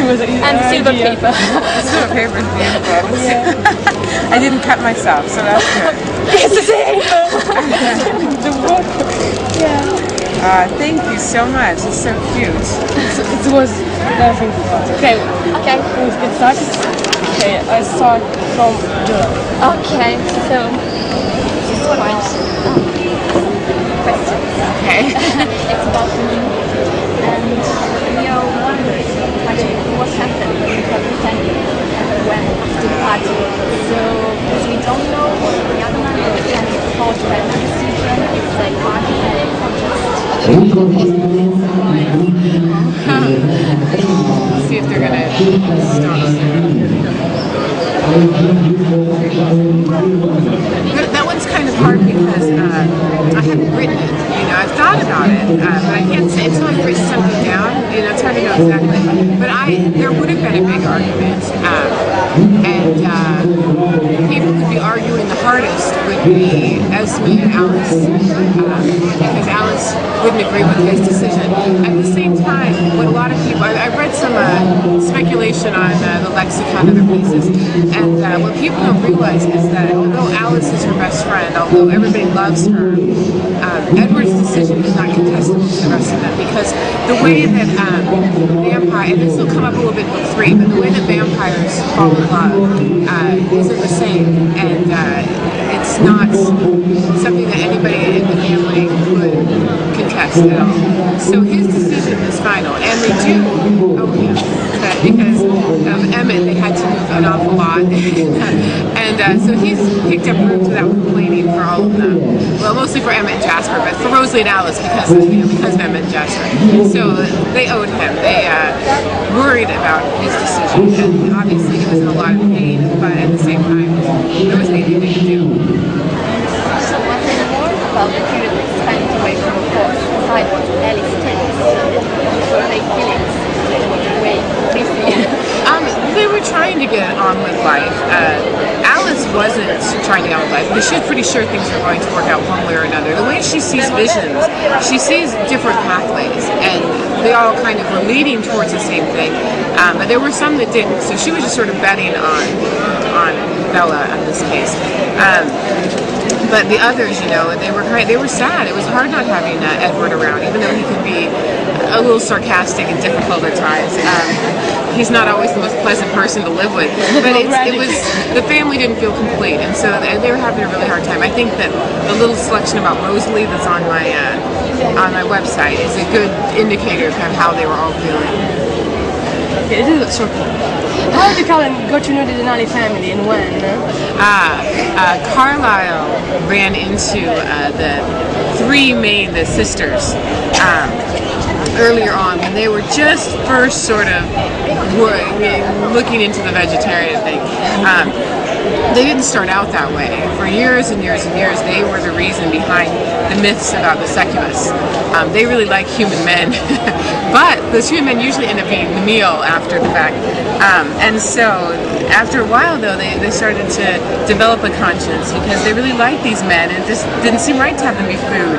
was and silver paper. Silver paper is beautiful. Yeah. I didn't cut myself, so that's good. It's the same. The book. Yeah. Thank you so much. It's so cute. It was nothing. Okay. Okay. Let's get started. Okay. I start from the. Okay. So this point. Questions. Okay. It's about me, and we are wondering what happened when you after the party. So because we don't know the other members and thought that the decision is like party Let's see if they're gonna That one's kind of hard because I haven't written it. You know, I've thought about it, but I can't say until I've written something down. You know, it's hard to know exactly. But there would have been a big argument, and people who would be arguing the hardest would be Esme and Alice, because Alice wouldn't agree with his decision. At the same time, what a lot of people, I've read some speculation on the lexicon and other places, and what people don't realize is that although Alice is her best friend, although everybody loves her, Edward's decision is not contestable to the rest of them, because the way that vampire, and this will come up a little bit in book 3, but the way that vampires fall in love isn't the same, and it's not something that anybody in the family would contest at all. So his decision is final, and they do owe him, because of Emmett, they had to move an awful lot, and so he's picked up rooms without complaining for all of them. Well, mostly for Emmett and Jasper, but for Rosalie and Alice because of Emmett and Jasper. So they owed him. They worried about his decision, and obviously he was in a lot of pain, but at the same time, there was anything they could do. So what is more about the period they spent away from the course, aside what Alice takes, or they feelings, way busy? They were trying to get on with life. Alice wasn't trying to get on with life because she was pretty sure things were going to work out one way or another. The way she sees visions, she sees different pathways, and they all kind of were leading towards the same thing. But there were some that didn't, so she was just sort of betting on Bella in this case. But the others, you know, they were sad. It was hard not having Edward around, even though he could be a little sarcastic and difficult at times. He's not always the most pleasant person to live with, but it was the family didn't feel complete, and so they were having a really hard time. I think that the little selection about Rosalie that's on my website is a good indicator of kind of how they were all feeling. Okay, this is short. How did Colin got to know the Denali family and when? Carlisle ran into the sisters earlier on when they were just first sort of looking into the vegetarian thing. They didn't start out that way. For years and years and years, they were the reason behind the myths about the succubus. They really like human men, but those human men usually end up eating the meal after the fact. And so, after a while, though, they started to develop a conscience because they really liked these men, and it just didn't seem right to have them be food.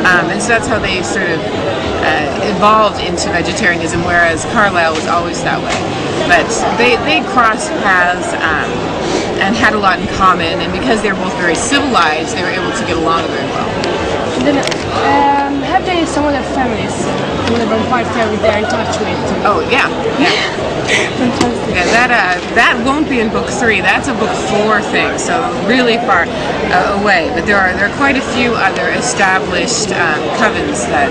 And so that's how they sort of evolved into vegetarianism, whereas Carlisle was always that way. But they crossed paths and had a lot in common, and because they were both very civilized, they were able to get along very well. Then, have they some other families in the vampire family they're in touch with? Oh yeah. Fantastic. Yeah, that won't be in book 3. That's a book 4 thing, so really far away. But there are quite a few other established covens that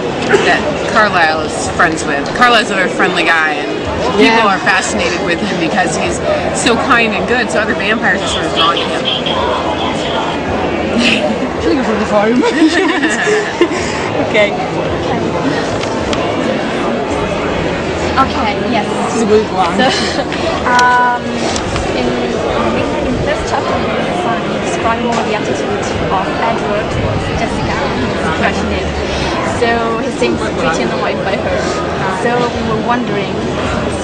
Carlisle is friends with. Carlisle's a very friendly guy, and people are fascinated with him because he's so kind and good. So other vampires are sort of drawn to him. Should go for the farm. Okay. Okay, yes. This is a good one. So, in this chapter, you describe more the attitude of Edward towards Jessica, his passionate. So he seems pretty annoyed by her. So we were wondering,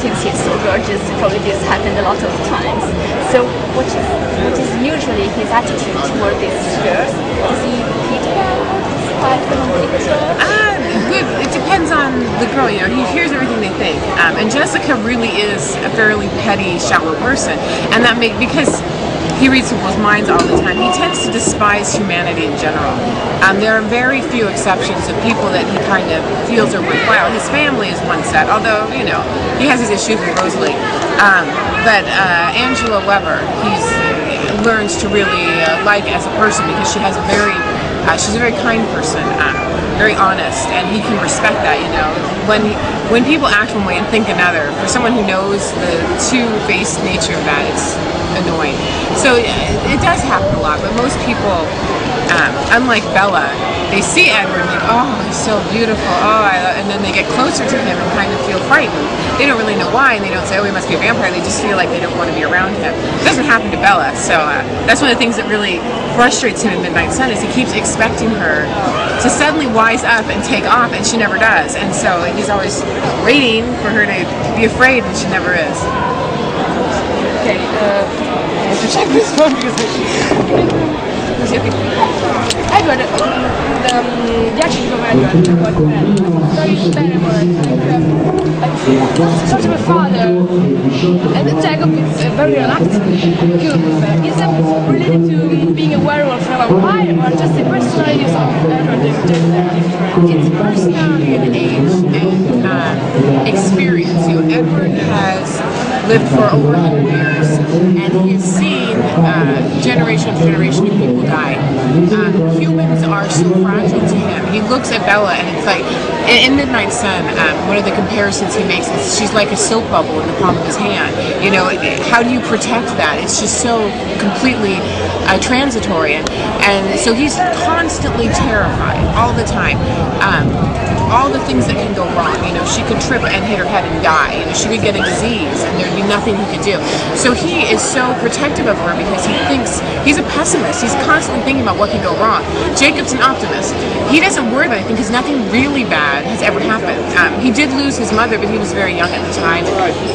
since he's so gorgeous, probably this happened a lot of times. So what is usually his attitude toward these girls? Does he pity them or despise them on picture? Good. It depends on the girl. You know, he hears everything they think. And Jessica really is a fairly petty, shallow person, and that because he reads people's minds all the time, he tends to despise humanity in general. There are very few exceptions of people that he kind of feels are worthwhile. His family is one set, although, you know, he has his issues with Rosalie. But Angela Weber, he learns to really like as a person, because she has she's a very kind person, very honest, and he can respect that, you know. When people act one way and think another, for someone who knows the two-faced nature of that, it's annoying. So it does happen a lot, but most people, unlike Bella, they see Edward and think, oh, he's so beautiful, and then they get closer to him and kind of feel frightened. They don't really know why, and they don't say, oh, he must be a vampire. They just feel like they don't want to be around him. It doesn't happen to Bella, so that's one of the things that really frustrates him in Midnight Sun, is he keeps expecting her to suddenly wise up and take off, and she never does. And so he's always waiting for her to be afraid, and she never is. Okay, I have to check this one because Edward, piace di come Edward, very benevolent, such a father, and Jacob is very reluctant. Is that related to being a werewolf and a vampire, or just the personalities of Edward and different? It's personality and age and experience. You know, Edward has lived for over 100 years, and he's seen generation after generation of people die. Humans are so fragile to him. He looks at Bella, and it's like, in Midnight Sun, one of the comparisons he makes is she's like a soap bubble in the palm of his hand. You know, how do you protect that? It's just so completely transitory, and so he's constantly terrified all the time. All the things that can go wrong. You know, she could trip and hit her head and die. You know, she could get a disease, and there'd be nothing he could do. So he is so protective of her because he thinks he's a pessimist. He's constantly thinking about what can go wrong. Jacob's an optimist. He doesn't worry about anything because nothing really bad has ever happened. He did lose his mother, but he was very young at the time.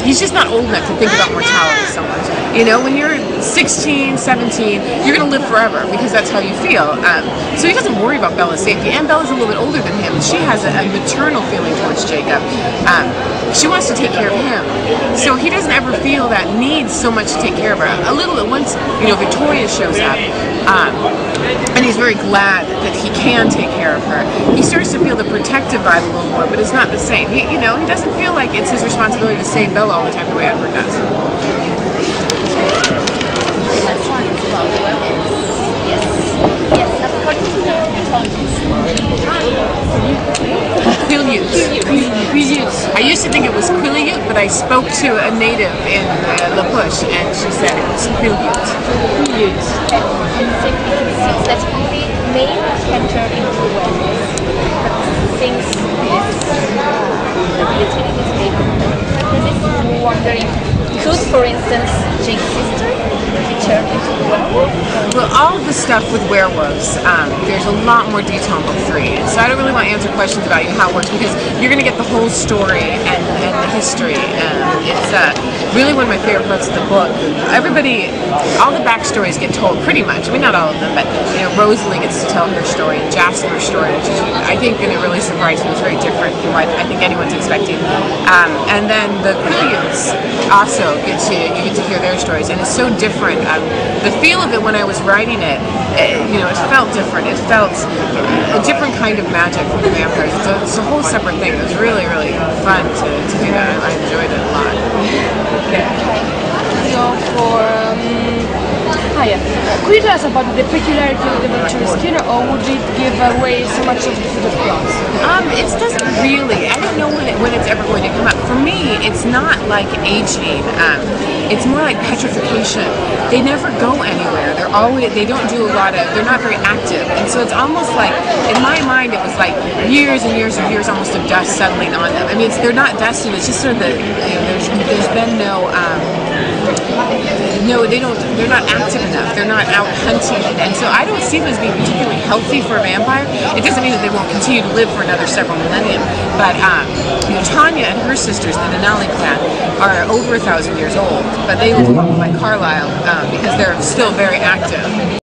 He's just not old enough to think about mortality so much. You know, when you're 16, 17, you're going to live forever because that's how you feel. So he doesn't worry about Bella's safety. And Bella's a little bit older than him. She has a maternal feeling towards Jacob. She wants to take care of him. So he doesn't ever feel that need so much to take care of her. A little bit once, you know, Victoria shows up, and he's very glad that he can take care of her. He starts to feel the protective vibe a little more, but it's not the same. You know, he doesn't feel like it's his responsibility to save Bella all the time the way Edward does. Quileute. I used to think it was Quileute, but I spoke to a native in La Push, and she said it was Quileute. And simply concedes that only men can turn into werewolves. But since the ability is able to wondering, could, for instance, Jake's sister be turned into a werewolf? Well, all of the stuff with werewolves, there's a lot more detail in book 3. So I don't really want to answer questions about how it works because you're going to get the whole story and the history. It's really one of my favorite parts of the book. All the backstories get told pretty much. I mean, not all of them, but you know, Rosalie gets to tell her story and Jasper's story, which is, I think, going to really surprise you. It's very different from what I think anyone's expecting. And then the Quileutes also you get to hear their stories, and it's so different. The feel of it when I was writing it, you know, it felt different. It felt a different kind of magic from the vampires. It's a whole separate thing. It was really, really fun to do that. I enjoyed it a lot. Okay. So could you tell us about the peculiarity of the Volterra skin, or would it give away so much of the plot? It doesn't really. I don't know when it's ever going to come up. For me, it's not like aging. It's more like petrification. They never go anywhere. They don't do a lot of. They're not very active, and so it's almost like, in my mind, it was like years and years and years almost of dust settling on them. I mean, they're not dusty. It's just sort of there's been no. No, they're not active enough. They're not out hunting. And so I don't see them as being particularly healthy for a vampire. It doesn't mean that they won't continue to live for another several millennium. But you know, Tanya and her sisters, the Denali clan, are over 1,000 years old. But they live by Carlisle because they're still very active.